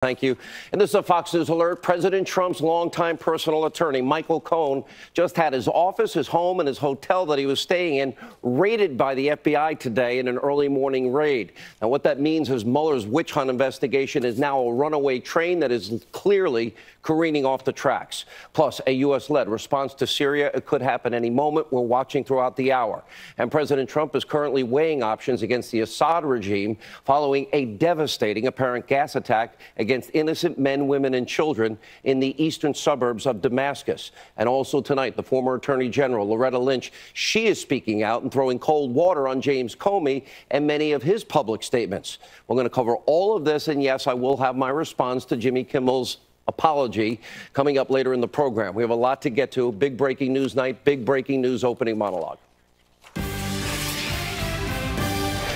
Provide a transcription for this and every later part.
Thank you. And this is a Fox News alert. President Trump's longtime personal attorney, Michael Cohen, just had his office, his home, and his hotel that he was staying in raided by the FBI today in an early morning raid. Now, what that means is Mueller's witch hunt investigation is now a runaway train that is clearly careening off the tracks. Plus, a U.S.-led response to Syria. It could happen any moment. We're watching throughout the hour. And President Trump is currently weighing options against the Assad regime following a devastating apparent gas attack against innocent men, women, and children in the eastern suburbs of Damascus. And also tonight, the former Attorney General, Loretta Lynch, she is speaking out and throwing cold water on James Comey and many of his public statements. We're going to cover all of this, and yes, I will have my response to Jimmy Kimmel's apology coming up later in the program. We have a lot to get to. Big breaking news night, big breaking news opening monologue.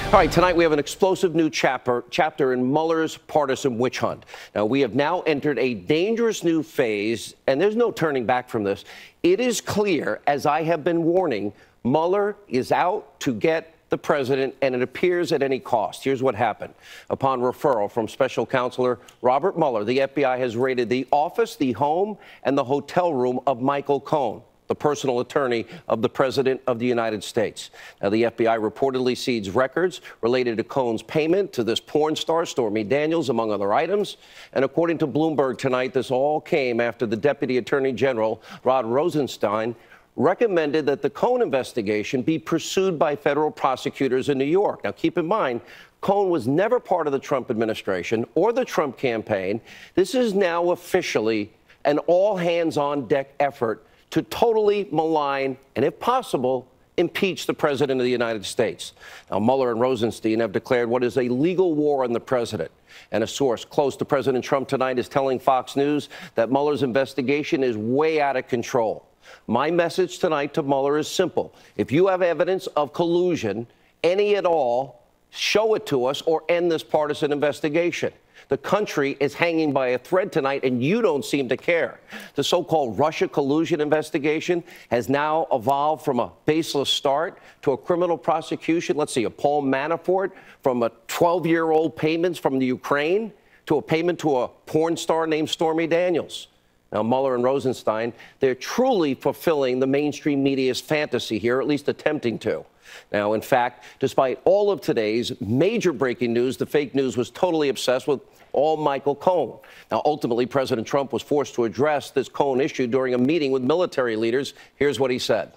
All right, tonight we have an explosive new chapter in Mueller's partisan witch hunt. Now, we have now entered a dangerous new phase, and there's no turning back from this. It is clear, as I have been warning, Mueller is out to get the president, and it appears at any cost. Here's what happened. Upon referral from Special Counselor Robert Mueller, the FBI has raided the office, the home, and the hotel room of Michael Cohen, the personal attorney of the President of the United States. Now, the FBI reportedly seized records related to Cohen's payment to this porn star, Stormy Daniels, among other items. And according to Bloomberg tonight, this all came after the Deputy Attorney General, Rod Rosenstein, recommended that the Cohen investigation be pursued by federal prosecutors in New York. Now, keep in mind, Cohen was never part of the Trump administration or the Trump campaign. This is now officially an all-hands-on-deck effort to totally malign and, if possible, impeach the President of the United States. Now, Mueller and Rosenstein have declared what is a legal war on the president. And a source close to President Trump tonight is telling Fox News that Mueller's investigation is way out of control. My message tonight to Mueller is simple. If you have evidence of collusion, any at all, show it to us or end this partisan investigation. The country is hanging by a thread tonight, and you don't seem to care. The so-called Russia collusion investigation has now evolved from a baseless start to a criminal prosecution. Let's see, a Paul Manafort from a 12-year-old payments from the Ukraine to a payment to a porn star named Stormy Daniels. Now, Mueller and Rosenstein, they're truly fulfilling the mainstream media's fantasy here, at least attempting to. Now, in fact, despite all of today's major breaking news, the fake news was totally obsessed with all Michael Cohen. Now, ultimately, President Trump was forced to address this Cohen issue during a meeting with military leaders. Here's what he said.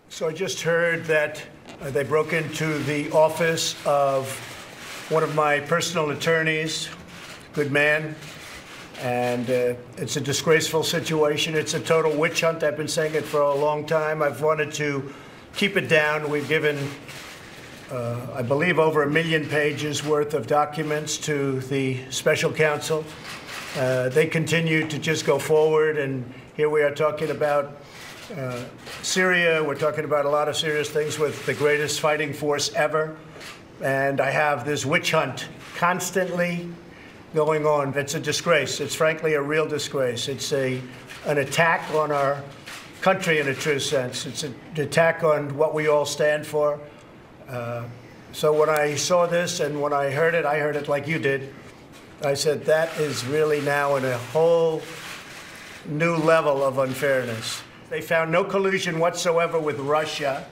So I just heard that they broke into the office of one of my personal attorneys, good man. And it's a disgraceful situation. It's a total witch hunt. I've been saying it for a long time. I've wanted to keep it down. We've given, I believe, over 1 million pages worth of documents to the special counsel. They continue to just go forward. And here we are talking about Syria. We're talking about a lot of serious things with the greatest fighting force ever. And I have this witch hunt constantly going on. It's a disgrace. It's frankly a real disgrace. It's an attack on our country in a true sense. It's an attack on what we all stand for. So when I saw this and when I heard it like you did. I said, that is really now in a whole new level of unfairness. They found no collusion whatsoever with Russia.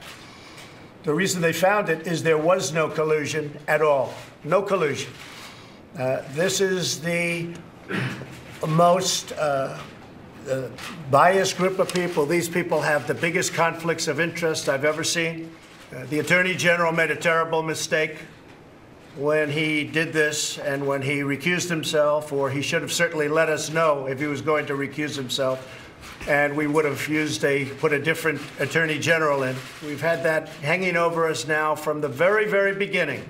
The reason they found it is there was no collusion at all. No collusion. This is the most biased group of people. These people have the biggest conflicts of interest I've ever seen. The Attorney General made a terrible mistake when he did this and when he recused himself, or he should have certainly let us know if he was going to recuse himself, and we would have put a different Attorney General in. We've had that hanging over us now from the very, very beginning.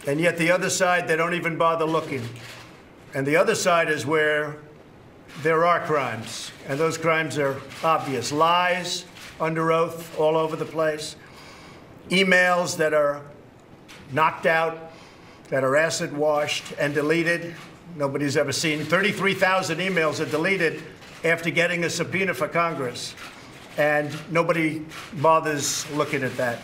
And yet the other side, they don't even bother looking. And the other side is where there are crimes. And those crimes are obvious. Lies under oath all over the place. Emails that are knocked out, that are acid washed and deleted. Nobody's ever seen. 33,000 emails are deleted after getting a subpoena for Congress. And nobody bothers looking at that.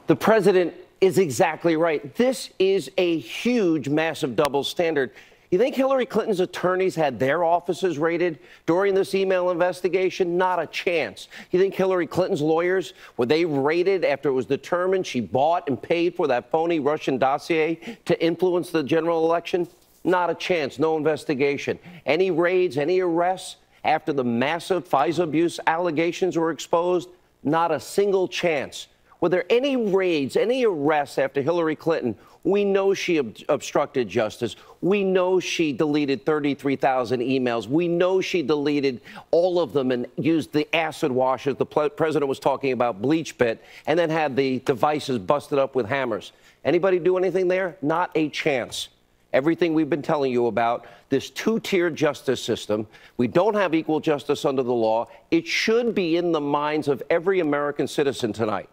The president is exactly right. This is a huge, massive double standard. You think Hillary Clinton's attorneys had their offices raided during this email investigation? Not a chance. You think Hillary Clinton's lawyers, were they raided after it was determined she bought and paid for that phony Russian dossier to influence the general election? Not a chance. No investigation. Any raids, any arrests after the massive FISA abuse allegations were exposed? Not a single chance. Were there any raids, any arrests after Hillary Clinton? We know she obstructed justice. We know she deleted 33,000 emails. We know she deleted all of them and used the acid wash, as the president was talking about, bleach bit, and then had the devices busted up with hammers. Anybody do anything there? Not a chance. Everything we've been telling you about, this two-tier justice system, we don't have equal justice under the law. It should be in the minds of every American citizen tonight.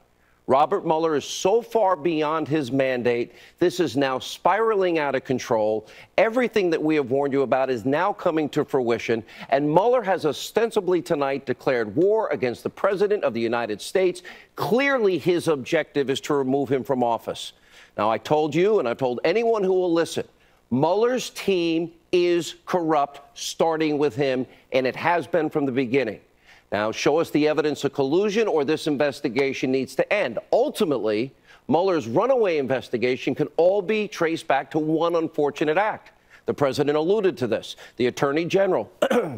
Robert Mueller is so far beyond his mandate. This is now spiraling out of control. Everything that we have warned you about is now coming to fruition. And Mueller has ostensibly tonight declared war against the President of the United States. Clearly, his objective is to remove him from office. Now, I told you, and I've told anyone who will listen, Mueller's team is corrupt, starting with him, and it has been from the beginning. Now, show us the evidence of collusion or this investigation needs to end. Ultimately, Mueller's runaway investigation can all be traced back to one unfortunate act. The president alluded to this. The Attorney General,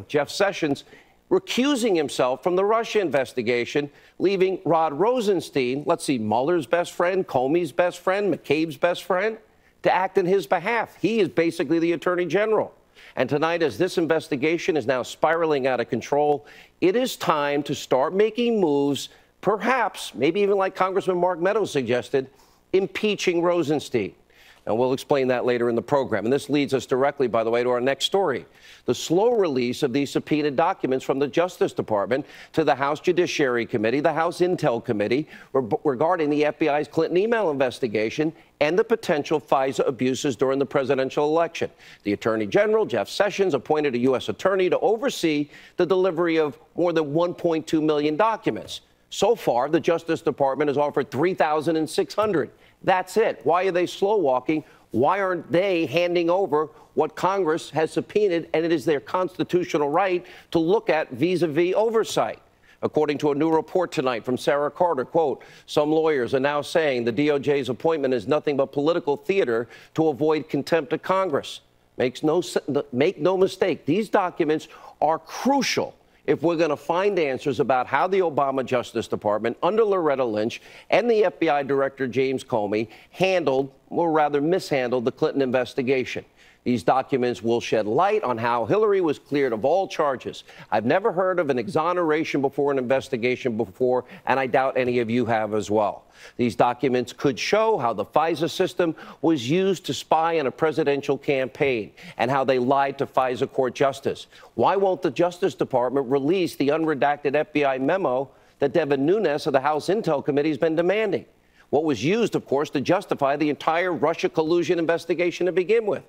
Jeff Sessions, recusing himself from the Russia investigation, leaving Rod Rosenstein, let's see, Mueller's best friend, Comey's best friend, McCabe's best friend, to act in his behalf. He is basically the Attorney General. And tonight, as this investigation is now spiraling out of control, it is time to start making moves, perhaps, maybe even like Congressman Mark Meadows suggested, impeaching Rosenstein. And we'll explain that later in the program. And this leads us directly, by the way, to our next story. The slow release of these subpoenaed documents from the Justice Department to the House Judiciary Committee, the House Intel Committee, regarding the FBI's Clinton email investigation and the potential FISA abuses during the presidential election. The Attorney General, Jeff Sessions, appointed a U.S. attorney to oversee the delivery of more than 1.2 million documents. So far, the Justice Department has offered 3,600. That's it. Why are they slow walking? Why aren't they handing over what Congress has subpoenaed, and it is their constitutional right to look at vis-a-vis oversight? According to a new report tonight from Sarah Carter, quote, some lawyers are now saying the DOJ's appointment is nothing but political theater to avoid contempt of Congress. Make no mistake, these documents are crucial if we're going to find answers about how the Obama Justice Department, under Loretta Lynch and the FBI Director James Comey, handled, or rather mishandled, the Clinton investigation. These documents will shed light on how Hillary was cleared of all charges. I've never heard of an exoneration before an investigation before, and I doubt any of you have as well. These documents could show how the FISA system was used to spy on a presidential campaign and how they lied to FISA court justice. Why won't the Justice Department release the unredacted FBI memo that Devin Nunes of the House Intel Committee has been demanding? What was used, of course, to justify the entire Russia collusion investigation to begin with.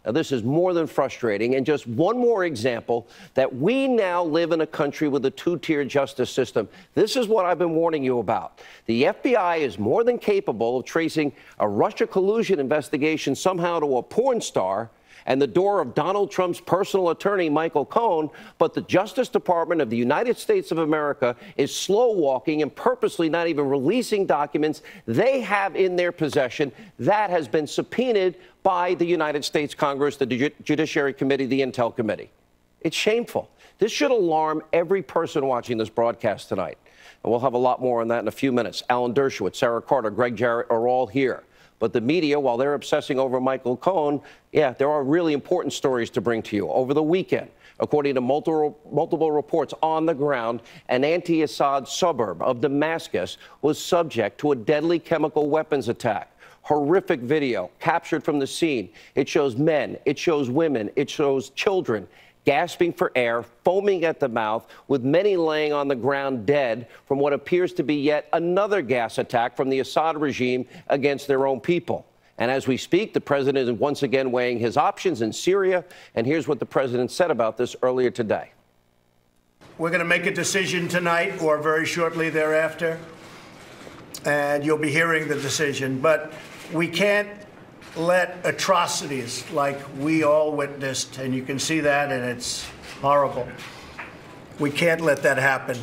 Now, this is more than frustrating, and just one more example that we now live in a country with a two-tier justice system. This is what I've been warning you about. The FBI is more than capable of tracing a Russia collusion investigation somehow to a porn star and the door of Donald Trump's personal attorney, Michael Cohen, but the Justice Department of the United States of America is slow-walking and purposely not even releasing documents they have in their possession that has been subpoenaed by the United States Congress, the Judiciary Committee, the Intel Committee. It's shameful. This should alarm every person watching this broadcast tonight. And we'll have a lot more on that in a few minutes. Alan Dershowitz, Sarah Carter, Greg Jarrett are all here. But the media, while they're obsessing over Michael Cohen, yeah, there are really important stories to bring to you. Over the weekend, according to multiple reports on the ground, an anti-Assad suburb of Damascus was subject to a deadly chemical weapons attack. Horrific video captured from the scene. It shows men, it shows women, it shows children gasping for air, foaming at the mouth, with many laying on the ground dead from what appears to be yet another gas attack from the Assad regime against their own people. And as we speak, the president is once again weighing his options in Syria. And here's what the president said about this earlier today. We're going to make a decision tonight or very shortly thereafter, and you'll be hearing the decision. But we can't let atrocities like we all witnessed, and you can see that, and it's horrible. We can't let that happen.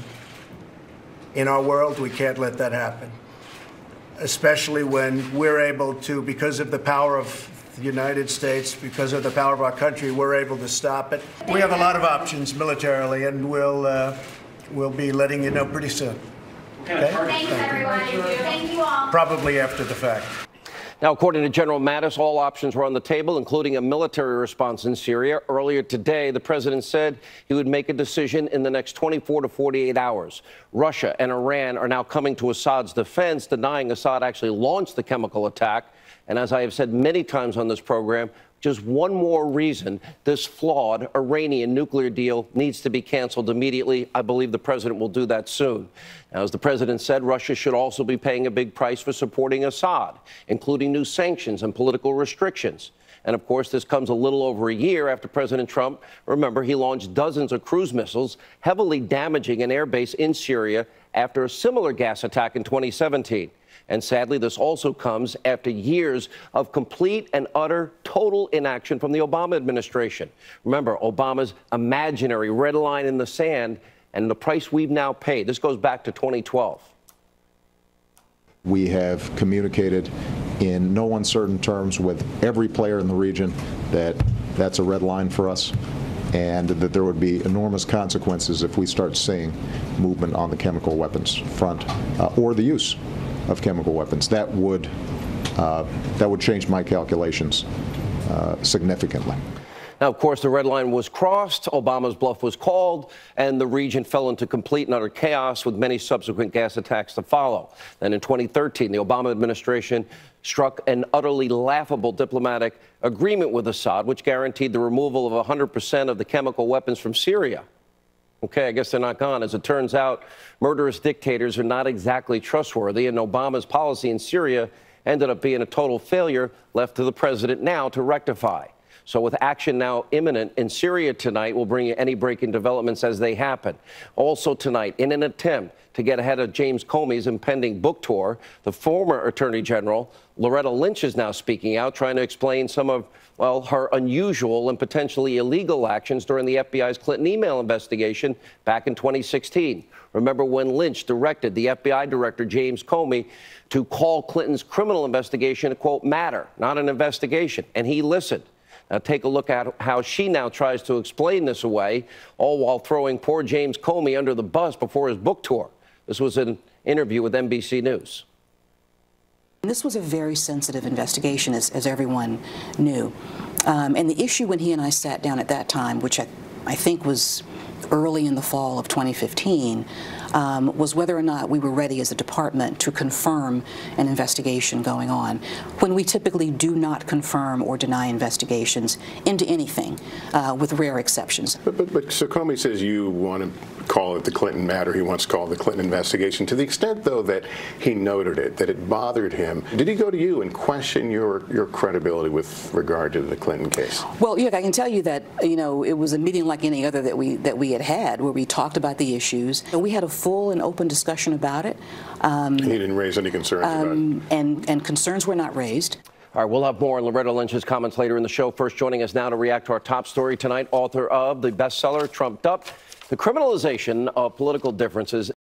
In our world, we can't let that happen, especially when we're able to, because of the power of the United States, because of the power of our country, we're able to stop it. We have a lot of options militarily, and we'll be letting you know pretty soon. Okay? Thanks, everyone. Thank you all. Probably after the fact. Now, according to General Mattis, all options were on the table, including a military response in Syria. Earlier today, the president said he would make a decision in the next 24 to 48 hours. Russia and Iran are now coming to Assad's defense, denying Assad actually launched the chemical attack. And as I have said many times on this program, just one more reason this flawed Iranian nuclear deal needs to be canceled immediately. I believe the president will do that soon. Now, as the president said, Russia should also be paying a big price for supporting Assad, including new sanctions and political restrictions. And of course, this comes a little over a year after President Trump, remember, he launched dozens of cruise missiles, heavily damaging an airbase in Syria after a similar gas attack in 2017. And sadly, this also comes after years of complete and utter total inaction from the Obama administration. Remember, Obama's imaginary red line in the sand and the price we've now paid. This goes back to 2012. We have communicated in no uncertain terms with every player in the region that that's a red line for us, and that there would be enormous consequences if we start seeing movement on the chemical weapons front or the use of chemical weapons. That would change my calculations significantly. Now, of course, the red line was crossed, Obama's bluff was called, and the region fell into complete and utter chaos with many subsequent gas attacks to follow. Then in 2013, the Obama administration struck an utterly laughable diplomatic agreement with Assad, which guaranteed the removal of 100% of the chemical weapons from Syria. Okay, I guess they're not gone. As it turns out, murderous dictators are not exactly trustworthy, and Obama's policy in Syria ended up being a total failure, left to the president now to rectify. So with action now imminent in Syria tonight, we'll bring you any breaking developments as they happen. Also tonight, in an attempt to get ahead of James Comey's impending book tour, the former Attorney General, Loretta Lynch, is now speaking out, trying to explain some of, well, her unusual and potentially illegal actions during the FBI's Clinton email investigation back in 2016. Remember when Lynch directed the FBI director, James Comey, to call Clinton's criminal investigation a, quote, matter, not an investigation, and he listened. Now take a look at how she now tries to explain this away, all while throwing poor James Comey under the bus before his book tour. This was an interview with NBC News. This was a very sensitive investigation, as everyone knew. And the issue when he and I sat down at that time, which I think was early in the fall of 2015, was whether or not we were ready as a department to confirm an investigation going on, when we typically do not confirm or deny investigations into anything, with rare exceptions. But so Comey says you want to call it the Clinton matter. He wants to call it the Clinton investigation. To the extent, though, that he noted it, that it bothered him, did he go to you and question your credibility with regard to the Clinton case? Well, yeah, I can tell you that, you know, it was a meeting like any other that we had, where we talked about the issues. We had a full and open discussion about it. And he didn't raise any concerns about it? And concerns were not raised. All right, we'll have more on Loretta Lynch's comments later in the show. First, joining us now to react to our top story tonight, author of the bestseller, Trumped Up, The Criminalization of Political Differences.